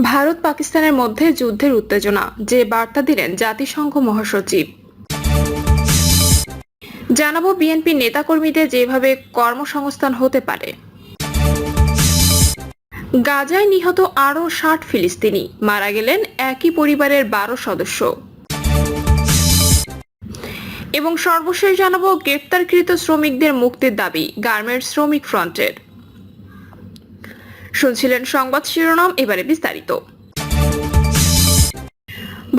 ভারত পাকিস্তানের মধ্যে যুদ্ধের উত্তেজনা, যে বার্তা দিলেন জাতিসংঘ মহাসচিব। জানাবো বিএনপি নেতাকর্মীদের যেভাবে কর্মসংস্থান হতে পারে। গাজায় নিহত আরও ৬০ ফিলিস্তিনি, মারা গেলেন একই পরিবারের ১২ সদস্য। এবং সর্বশেষ জানাবো গ্রেপ্তারকৃত শ্রমিকদের মুক্তির দাবি গার্মেন্টস শ্রমিক ফ্রন্টের। শুনছিলেন সংবাদ শিরোনাম, এবারে বিস্তারিত।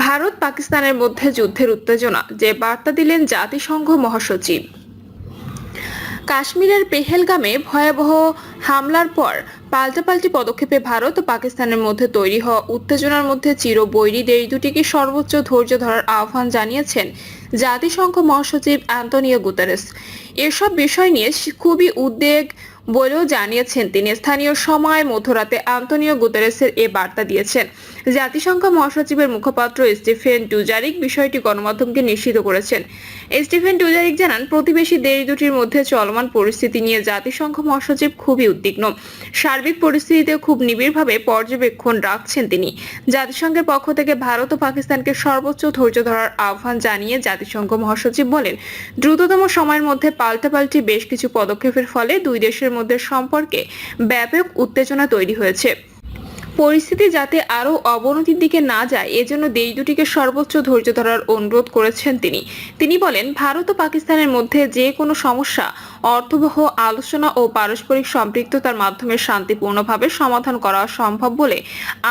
ভারত পাকিস্তানের মধ্যে যুদ্ধের উত্তেজনা, যে বার্তা দিলেন জাতিসংঘ মহাসচিব। কাশ্মীরের পেহেলগামে ভয়াবহ হামলার পর পাল্টাপাল্টি পদক্ষেপে ভারত ও পাকিস্তানের মধ্যে তৈরি হওয়া উত্তেজনার মধ্যে চিরবৈরী দেশ দুটিকে সর্বোচ্চ ধৈর্য ধরার আহ্বান জানিয়েছেন জাতিসংঘ মহাসচিব অ্যান্তোনিও গুতেরেস। এসব বিষয় নিয়ে খুবই উদ্বেগ বলেও জানিয়েছেন তিনি। স্থানীয় সময় মধ্যরাতে অ্যান্তোনিও গুতেরেসের এ বার্তা দিয়েছেন। জাতিসংঘ মহাসচিবের মুখপাত্র স্টিফেন ডুজারিক বিষয়টি গণমাধ্যমকে নিশ্চিত করেছেন। স্টিফেন ডুজারিক জানান, প্রতিবেশী দেশ দুটির মধ্যে চলমান পরিস্থিতি নিয়ে জাতিসংঘ মহাসচিব খুবই উদ্বিগ্ন। সার্বিক পরিস্থিতিতে খুব নিবিড়ভাবে পর্যবেক্ষণ রাখছেন তিনি। জাতিসংঘের পক্ষ থেকে ভারত ও পাকিস্তানকে সর্বোচ্চ ধৈর্য ধরার আহ্বান জানিয়ে জাতিসংঘ মহাসচিব বলেন, দ্রুততম সময়ের মধ্যে পাল্টাপাল্টি বেশ কিছু পদক্ষেপের ফলে দুই দেশের মধ্যে সম্পর্কে ব্যাপক উত্তেজনা তৈরি হয়েছে। পরিস্থিতি যাতে আরও অবনতির দিকে না যায়, এজন্য দেশ দুটিকে সর্বোচ্চ ধৈর্য ধরার অনুরোধ করেছেন তিনি বলেন, ভারত ও পাকিস্তানের মধ্যে যে কোনো সমস্যা অর্থবহ আলোচনা ও পারস্পরিক সম্পৃক্ততার মাধ্যমে শান্তিপূর্ণভাবে সমাধান করা সম্ভব বলে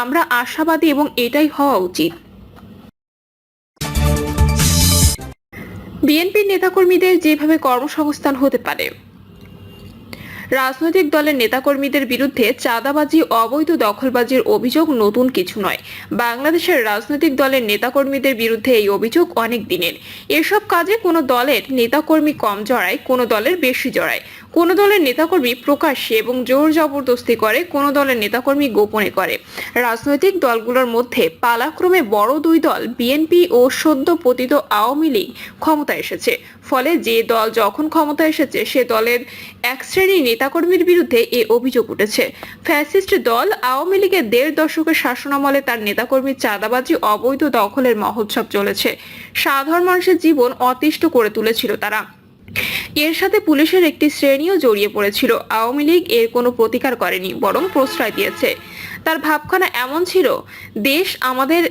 আমরা আশাবাদী এবং এটাই হওয়া উচিত। বিএনপির নেতাকর্মীদের যেভাবে কর্মসংস্থান হতে পারে। রাজনৈতিক দলের নেতাকর্মীদের বিরুদ্ধে চাঁদাবাজি, অবৈধ দখলবাজির অভিযোগ নতুন কিছু নয়। বাংলাদেশের রাজনৈতিক দলের নেতাকর্মীদের বিরুদ্ধে এই অভিযোগ অনেক দিনের। এসব কাজে কোনো দলের নেতাকর্মী কম জড়ায়, কোনো দলের বেশি জড়ায়। কোনো দলের নেতাকর্মী প্রকাশ্যে এবং জোর জবরদস্তি করে, কোনো দলের নেতাকর্মী গোপনে করে। রাজনৈতিক দলগুলোর মধ্যে পালাক্রমে বড় দুই দল বিএনপি ও সদ্য পতিত আওয়ামী লীগ ক্ষমতায় এসেছে। ফলে যে দল যখন ক্ষমতা এসেছে সে দলের এক শ্রেণীর নেতাকর্মীর বিরুদ্ধে এ অভিযোগ উঠেছে। ফ্যাসিস্ট দল আওয়ামী লীগের ১.৫ দশকের শাসনামলে তার নেতাকর্মীর চাঁদাবাজি, অবৈধ দখলের মহোৎসব চলেছে। সাধারণ মানুষের জীবন অতিষ্ঠ করে তুলেছিল তারা। এর সাথে পুলিশের একটি শ্রেণীও জড়িয়ে পড়েছিল। আওয়ামী লীগ এর কোনো প্রতিকার করেনি, বরং প্রশ্রয় দিয়েছে। তার ভাবখানা এমন ছিল, দেশ আমাদের,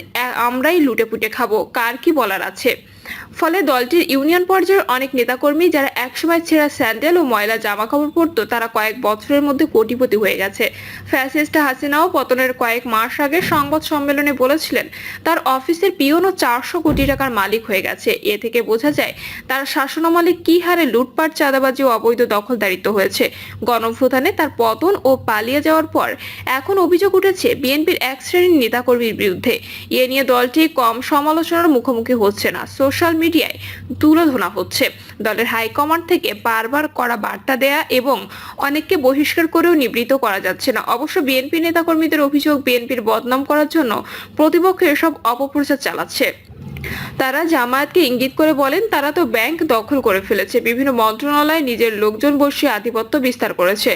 আমরাই লুটেপুটে খাবো, কার কি বলার আছে। ফলে দলটির ইউনিয়ন পর্যায়ের অনেক নেতাকর্মী যারা একসময় ছেঁড়া স্যান্ডেল ও ময়লা জামা কাপড় পরতো, তারা কয়েক বছরের মধ্যে কোটিপতি হয়ে গেছে। ফ্যাসিস্ট হাসিনাও পতনের কয়েক মাস আগে সংবাদ সম্মেলনে বলেছিলেন, তার অফিসের পিয়নও ৪০০ কোটি টাকার মালিক হয়ে গেছে। এ থেকে বোঝা যায় তার শাসনামলে কি হারে লুটপাট, চাঁদাবাজি ও অবৈধ দখলদারিত্ব হয়েছে। গণঅভ্যুত্থানে তার পতন ও পালিয়ে যাওয়ার পর এখন অভিযোগ উঠেছে বিএনপির এক শ্রেণীর নেতাকর্মীর বিরুদ্ধে। এ নিয়ে দলটি কম সমালোচনার মুখোমুখি হচ্ছে না, সোশ্যাল মিডিয়ায় তুলে ধরা হচ্ছে। দলের হাইকমান্ড থেকে বারবার করা বার্তা দেয়া এবং অনেককে বহিষ্কার করেও নিবৃত্ত করা যাচ্ছে না। অবশ্য বিএনপি নেতাকর্মীদের অভিযোগ, বিএনপির বদনাম করার জন্য প্রতিপক্ষ এসব অপপ্রচার চালাচ্ছে। তারা জামায়াতকে ইঙ্গিত করে বলেন, তারা তো ব্যাংক দখল করে ফেলেছে, বিভিন্ন মন্ত্রণালয়ে নিজের লোকজন বসিয়ে আধিপত্য বিস্তার করেছে,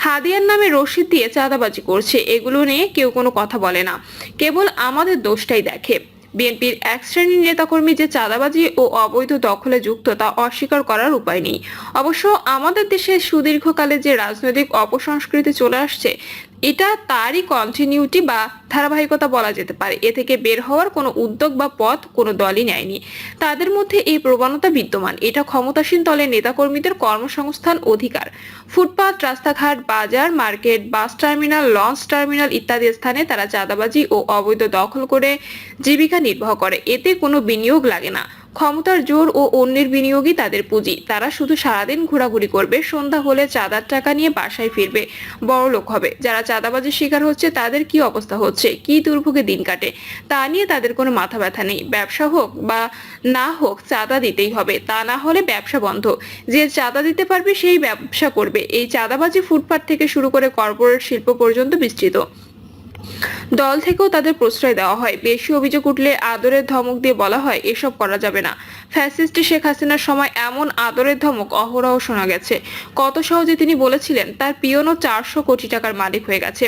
হাদিয়ার নামে রসিদ দিয়ে চাঁদাবাজি করছে। এগুলো নিয়ে কেউ কোনো কথা বলে না, কেবল আমাদের দোষটাই দেখে। বিএনপির এক শ্রেণীর নেতাকর্মী যে চাঁদাবাজি ও অবৈধ দখলে যুক্ত তা অস্বীকার করার উপায় নেই। অবশ্য আমাদের দেশে সুদীর্ঘকালে যে রাজনৈতিক অপসংস্কৃতি চলে আসছে, এটা তারই কন্টিনিউটি বা ধারাবাহিকতা বলা যেতে পারে। এ থেকে বের হওয়ার কোনো উদ্যোগ বা পথ কোনো দলই নেয়নি। তাদের মধ্যে এই প্রবণতা বিদ্যমান। এটা ক্ষমতাসীন দলের নেতাকর্মীদের কর্মসংস্থান অধিকার। ফুটপাত, রাস্তাঘাট, বাজার, market, bus terminal, launch terminal ইত্যাদি স্থানে তারা চাঁদাবাজি ও অবৈধ দখল করে জীবিকা নির্বাহ করে। এতে কোনো বিনিয়োগ লাগে না। ক্ষমতার জোর ও অন্যের বিনিয়োগই তাদের পুঁজি। তারা শুধু সারাদিন ঘোরাঘুরি করবে, সন্ধ্যা হলে চাঁদার টাকা নিয়ে বাসায় ফিরবে, বড়লোক হবে। যারা চাঁদাবাজির শিকার হচ্ছে তাদের কি অবস্থা হচ্ছে, কি দুর্ভোগে দিন কাটে, তা নিয়ে তাদের কোনো মাথা ব্যথা নেই। ব্যবসা হোক বা না হোক, চাঁদা দিতেই হবে, তা না হলে ব্যবসা বন্ধ। যে চাঁদা দিতে পারবে সেই ব্যবসা করবে। এই চাঁদাবাজি ফুটপাত থেকে শুরু করে কর্পোরেট শিল্প পর্যন্ত বিস্তৃত। দল থেকেও তাদের প্রশ্রয় দেওয়া হয়। বেশি অভিযোগ উঠলে আদরের ধমক দিয়ে বলা হয়, এসব করা যাবে না, ফ্যাসিস্ট শেখ হাসিনার সময় এমন আদরের ধমক অহরহ শোনা গেছে। কত সহজে তিনি বলেছিলেন তার পিয়নও 400 কোটি টাকার মালিক হয়ে গেছে,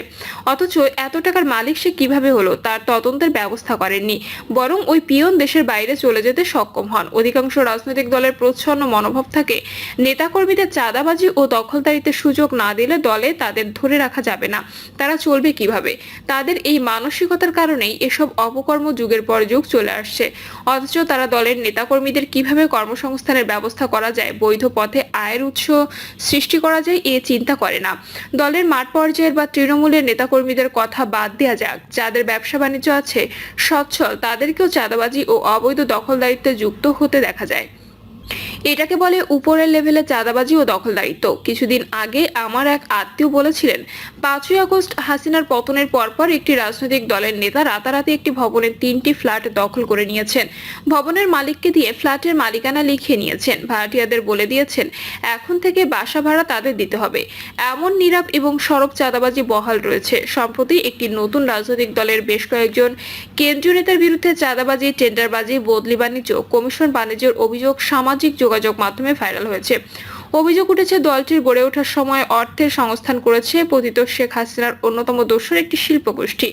অথচ এত টাকার মালিক সে কিভাবে হলো তার তদন্তের ব্যবস্থা করেননি, বরং ওই পিয়ন দেশের বাইরে চলে যেতে সক্ষম হন। অধিকাংশ রাজনৈতিক দলের প্রচ্ছন্ন মনোভাব থাকে নেতাকর্মীদের চাঁদাবাজি ও দখলদারিতে সুযোগ না দিলে দলে তাদের ধরে রাখা যাবে না, তারা চলবে কিভাবে। তাদের এই মানসিকতার কারণেই এসব অপকর্ম যুগের পর যুগ চলে আসছে। অথচ তারা দলের নেতাকর্মীদের কিভাবে কর্মসংস্থানের ব্যবস্থা করা যায়, বৈধ পথে আয়ের উৎস সৃষ্টি করা যায় এ চিন্তা করে না। দলের মাঠ পর্যায়ের বা তৃণমূলের নেতাকর্মীদের কথা বাদ দেওয়া যাক, যাদের ব্যবসা বাণিজ্য আছে সচ্ছল, তাদেরকেও চাঁদাবাজি ও অবৈধ দখলদারিত্বে যুক্ত হতে দেখা যায়। এটাকে বলে উপরের লেভেলে চাঁদাবাজি ও দখলদারিত্ব। কিছুদিন আগে আমার এক আত্মীয় বলেছিলেন 5ই আগস্ট হাসিনার পতনের পরপর একটি রাজনৈতিক দলের নেতা রাতারাতি একটি ভবনের 3টি ফ্ল্যাট দখল করে নিয়েছেন। ভবনের মালিককে দিয়ে ফ্ল্যাটের মালিকানা লিখিয়ে নিয়েছেন, ভাড়াটিয়াদের বলে দিয়েছেন এখন থেকে বাসা ভাড়া তাদের দিতে হবে। এমন নীরব এবং সরব চাঁদাবাজি বহাল রয়েছে। সম্প্রতি একটি নতুন রাজনৈতিক দলের বেশ কয়েকজন কেন্দ্রীয় নেতার বিরুদ্ধে চাঁদাবাজি, টেন্ডারবাজি, বদলি বাণিজ্য, কমিশন বাণিজ্যের অভিযোগ সামাজিক যোগাযোগ মাধ্যমে ভাইরাল হয়েছে। অভিযোগ উঠেছে দলটির গড়ে ওঠার সময় অর্থের সংস্থান করেছে পতিত শেখ হাসিনার অন্যতম দোসর একটি শিল্প গোষ্ঠী।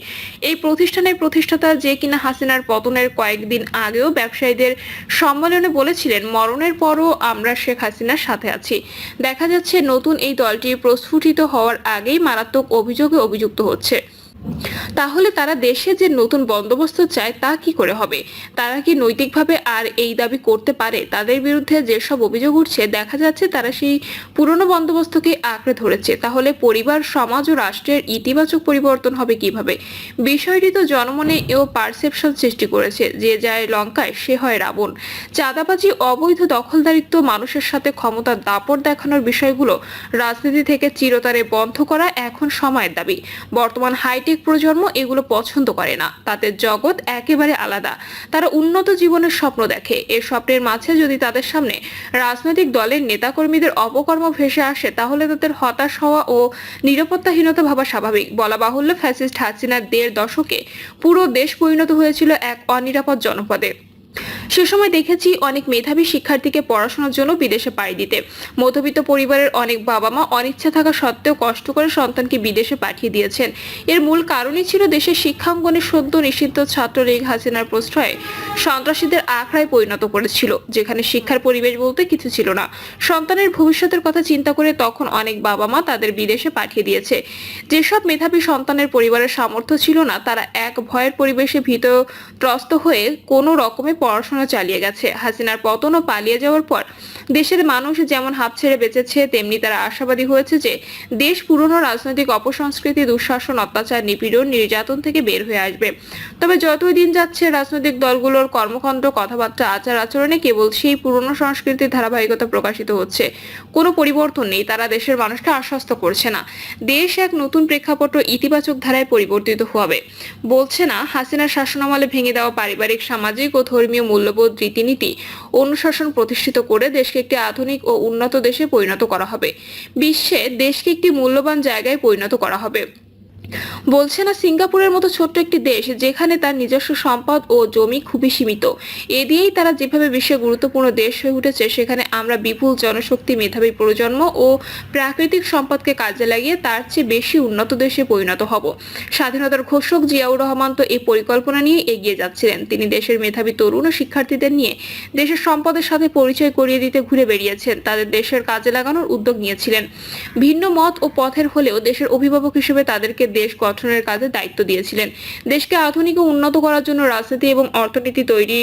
এই প্রতিষ্ঠানের প্রতিষ্ঠাতা, যে কিনা হাসিনার পতনের কয়েকদিন আগেও ব্যবসায়ীদের সম্মেলনে বলেছিলেন মরণের পরও আমরা শেখ হাসিনার সাথে আছি, দেখা যাচ্ছে নতুন এই দলটি প্রস্ফুটিত হওয়ার আগেই মারাত্মক অভিযোগে অভিযুক্ত হচ্ছে। তাহলে তারা দেশে যে নতুন বন্দোবস্ত চায় তা কি করে হবে? তারা কি নৈতিকভাবে আর এই দাবি করতে পারে? তাদের বিরুদ্ধে যেসব অভিযোগ উঠছে দেখা যাচ্ছে তারা সেই পুরনো বন্দোবস্তকে আঁকড়ে ধরেছে। তাহলে পরিবার, সমাজ ও রাষ্ট্রের ইতিবাচক পরিবর্তন হবে কিভাবে? বিষয়টি তো জনমনে এও পারসেপশন সৃষ্টি করেছে, যে যায় লঙ্কায় সে হয় রাবণ। চাঁদাবাজি, অবৈধ দখলদারিত্ব, মানুষের সাথে ক্ষমতার দাপট দেখানোর বিষয়গুলো রাজনীতি থেকে চিরতরে বন্ধ করা এখন সময়ের দাবি। বর্তমান হাইটেক প্রজন্ম এগুলো পছন্দ করে না, তাদের জগৎ একেবারে আলাদা। তারা উন্নত জীবনের স্বপ্ন দেখে। এর স্বপ্নের মাঝে যদি তাদের সামনে রাজনৈতিক দলের নেতাকর্মীদের অপকর্ম ভেসে আসে, তাহলে তাদের হতাশ হওয়া ও নিরাপত্তাহীনতা ভাবা স্বাভাবিক। বলা বাহুল্য, ফ্যাসিস্ট হাসিনার 1.5 দশকে পুরো দেশ পরিণত হয়েছিল এক অনিরাপদ জনপদে। সে সময় দেখেছি অনেক মেধাবী শিক্ষার্থীকে পড়াশোনার জন্য বিদেশে পাড়ি দিতে। মধ্যবিত্ত পরিবারের অনেক বাবা মা অনিচ্ছা থাকা সত্ত্বেও কষ্ট করে সন্তানকে বিদেশে পাঠিয়ে দিয়েছেন। এর মূল কারণই ছিল দেশের শিক্ষাঙ্গনে সদ্য নিষিদ্ধ ছাত্রলীগ হাসিনার প্রশ্রয়ে সন্ত্রাসীদের আখড়ায় পরিণত করেছিল, যেখানে শিক্ষার পরিবেশ বলতে কিছু ছিল না। সন্তানের ভবিষ্যতের কথা চিন্তা করে তখন অনেক বাবা মা তাদের বিদেশে পাঠিয়ে দিয়েছে। যেসব মেধাবী সন্তানের পরিবারের সামর্থ্য ছিল না, তারা এক ভয়ের পরিবেশে ভীতত্রস্ত হয়ে কোনো রকমে পড়াশোনা চালিয়ে গেছে। হাসিনার পতন ও পালিয়ে যাওয়ার পর দেশের মানুষ যেমন হাঁপ ছেড়ে বেঁচেছে, তেমনি তারা আশাবাদী হয়েছে যে দেশ পুরনো রাজনৈতিক অপসংস্কৃতি, দুঃশাসন, অত্যাচার, নিপীড়ন, নির্যাতন থেকে বের হয়ে আসবে। তবে যতই দিন যাচ্ছে রাজনৈতিক দলগুলোর কর্মকাণ্ড, কথাবার্তা, আচার আচরণে কেবল সেই পুরনো সংস্কৃতির ধারাবাহিকতা প্রকাশিত হচ্ছে। কোনো পরিবর্তন নেই। তারা দেশের মানুষকে আশ্বস্ত করছে না দেশ এক নতুন প্রেক্ষাপট ইতিবাচক ধারায় পরিবর্তিত হবে। বলছে না হাসিনার শাসনামলে ভেঙে দেওয়া পারিবারিক, সামাজিক ও ধর্মীয় মূল্যবোধ, রীতিনীতি, অনুশাসন প্রতিষ্ঠিত করে দেশকে একটি আধুনিক ও উন্নত দেশে পরিণত করা হবে। বিশ্বে দেশকে একটি মূল্যবান জায়গায় পরিণত করা হবে। বলছে না সিঙ্গাপুরের মতো ছোট্ট একটি দেশ, যেখানে তার নিজস্ব সম্পদ ও জমি খুবই সীমিত, এ দিয়েই তারা যেভাবে বিশ্বে গুরুত্বপূর্ণ দেশ হয়ে উঠেছে, সেখানে আমরা বিপুল জনশক্তি, মেধাবী প্রজন্ম ও প্রাকৃতিক সম্পদকে কাজে লাগিয়ে তার চেয়ে বেশি উন্নত দেশে পরিণত হব। স্বাধীনতার ঘোষক জিয়াউর রহমান তো এই পরিকল্পনা নিয়ে এগিয়ে যাচ্ছিলেন। তিনি দেশের মেধাবী তরুণ ও শিক্ষার্থীদের নিয়ে দেশের সম্পদের সাথে পরিচয় করিয়ে দিতে ঘুরে বেরিয়েছেন। তাদের দেশের কাজে লাগানোর উদ্যোগ নিয়েছিলেন। ভিন্ন মত ও পথের হলেও দেশের অভিভাবক হিসেবে তাদেরকে দেশ গঠনের কাজে দায়িত্ব দিয়েছিলেন। দেশকে আধুনিক ও উন্নত করার জন্য রাজনীতি এবং অর্থনীতি তৈরি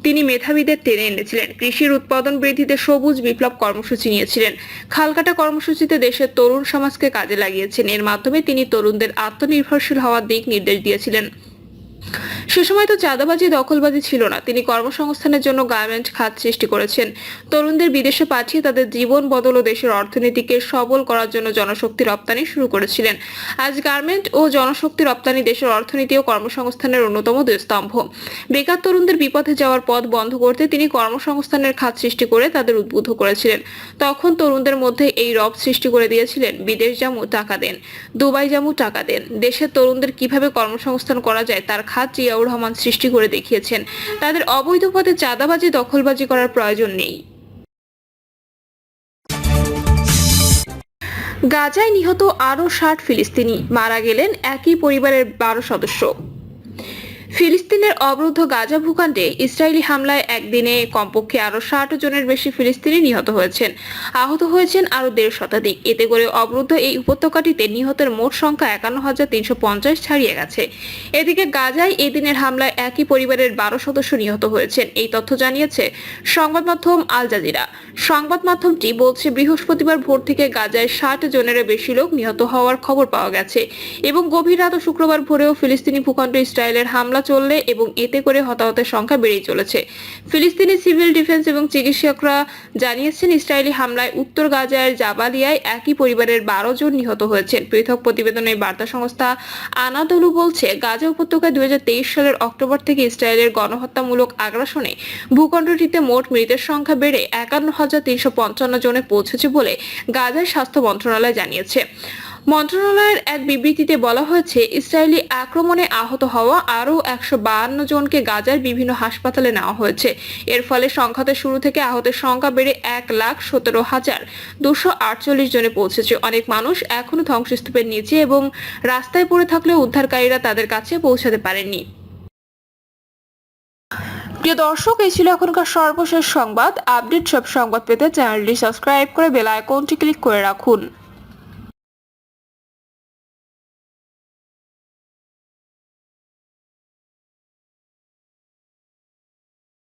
তিনি মেধাবীদের টেনে এনেছিলেন। কৃষির উৎপাদন বৃদ্ধিতে সবুজ বিপ্লব কর্মসূচি নিয়েছিলেন। খালকাটা কর্মসূচিতে দেশের তরুণ সমাজকে কাজে লাগিয়েছেন। এর মাধ্যমে তিনি তরুণদের আত্মনির্ভরশীল হওয়ার দিক নির্দেশ দিয়েছিলেন। সে সময় তো চাঁদাবাজি, দখলবাজি ছিল না। তিনি কর্মসংস্থানের জন্য গার্মেন্ট খাত সৃষ্টি করেছেন। তরুণদের বিদেশে পাঠিয়ে তাদের জীবন বদল ও দেশের অর্থনীতিকে সবল করার জন্য জনশক্তি রপ্তানি শুরু করেছিলেন। আজ গার্মেন্ট ও জনশক্তি রপ্তানি দেশের অর্থনীতি ও কর্মসংস্থানের অন্যতম দুই স্তম্ভ। বেকার তরুণদের বিপথে যাওয়ার পথ বন্ধ করতে তিনি কর্মসংস্থানের খাত সৃষ্টি করে তাদের উদ্বুদ্ধ করেছিলেন। তখন তরুণদের মধ্যে এই রব সৃষ্টি করে দিয়েছিলেন, বিদেশ যামু টাকা দেন, দুবাই যামু টাকা দেন। দেশের তরুণদের কিভাবে কর্মসংস্থান করা যায় তার খাত জিয়াউর জিয়াউর রহমান সৃষ্টি করে দেখিয়েছেন। তাদের অবৈধ পথে চাঁদাবাজি দখলবাজি করার প্রয়োজন নেই। গাজায় নিহত আরও 60 ফিলিস্তিনি, মারা গেলেন একই পরিবারের 12 সদস্য। ফিলিস্তিনের অবরুদ্ধ গাজা ভূখণ্ডে ইসরায়েলি হামলায় একদিনে কমপক্ষে আরও 60 জনের বেশি ফিলিস্তিনি নিহত হয়েছেন। আহত হয়েছেন আরও 1.5 শতাধিক। এতে করে অবরুদ্ধ এই উপত্যকাটিতে নিহতের মোট সংখ্যা 51,350 ছাড়িয়ে গেছে। এদিকে গাজায় এই দিনের হামলায় একই পরিবারের 12 সদস্য নিহত হয়েছেন। এই তথ্য জানিয়েছে সংবাদ মাধ্যম আল জাজিরা। সংবাদ মাধ্যমটি বলছে, বৃহস্পতিবার ভোর থেকে গাজায় 60 জনেরও বেশি লোক নিহত হওয়ার খবর পাওয়া গেছে এবং গভীর রাত ও শুক্রবার ভোরেও ফিলিস্তিনি ভূখণ্ডে ইসরায়েলের হামলা চললে এবং এতে করে হতাহতের সংখ্যা বেড়েই চলেছে। ফিলিস্তিনি সিভিল ডিফেন্স এবং চিকিৎসকরা জানিয়েছেন, ইসরায়েলি হামলায় উত্তর গাজার জাবালিয়ায় একই পরিবারের 12 জন নিহত হয়েছেন। পৃথক প্রতিবেদনের বার্তা সংস্থা আনাদোলু বলছে, গাজা উপত্যকায় 2023 সালের অক্টোবর থেকে ইসরায়েলের গণহত্যামূলক আগ্রাসনে ভূখণ্ডটিতে মোট মৃতের সংখ্যা বেড়ে 51,355 জনে পৌঁছেছে বলে গাজার স্বাস্থ্য মন্ত্রণালয় জানিয়েছে। মন্ত্রণালয়ের এক বিবৃতিতে বলা হয়েছে, ইসরায়েলি আক্রমণে আহত হওয়া আরও 152 জনকে গাজার বিভিন্ন হাসপাতালে নেওয়া হয়েছে। এর ফলে সংখ্যাতে শুরু থেকে আহতের সংখ্যা বেড়ে 1,17,248 জনে পৌঁছেছে। অনেক মানুষ এখনো ধ্বংসস্তূপের নিচে এবং রাস্তায় পড়ে থাকলেও উদ্ধারকারীরা তাদের কাছে পৌঁছাতে পারেননি। প্রিয় দর্শক, এই ছিল এখনকার সর্বশেষ সংবাদ। আপডেট সব সংবাদ পেতে চ্যানেলটি সাবস্ক্রাইব করে বেল আইকনটি ক্লিক করে রাখুন।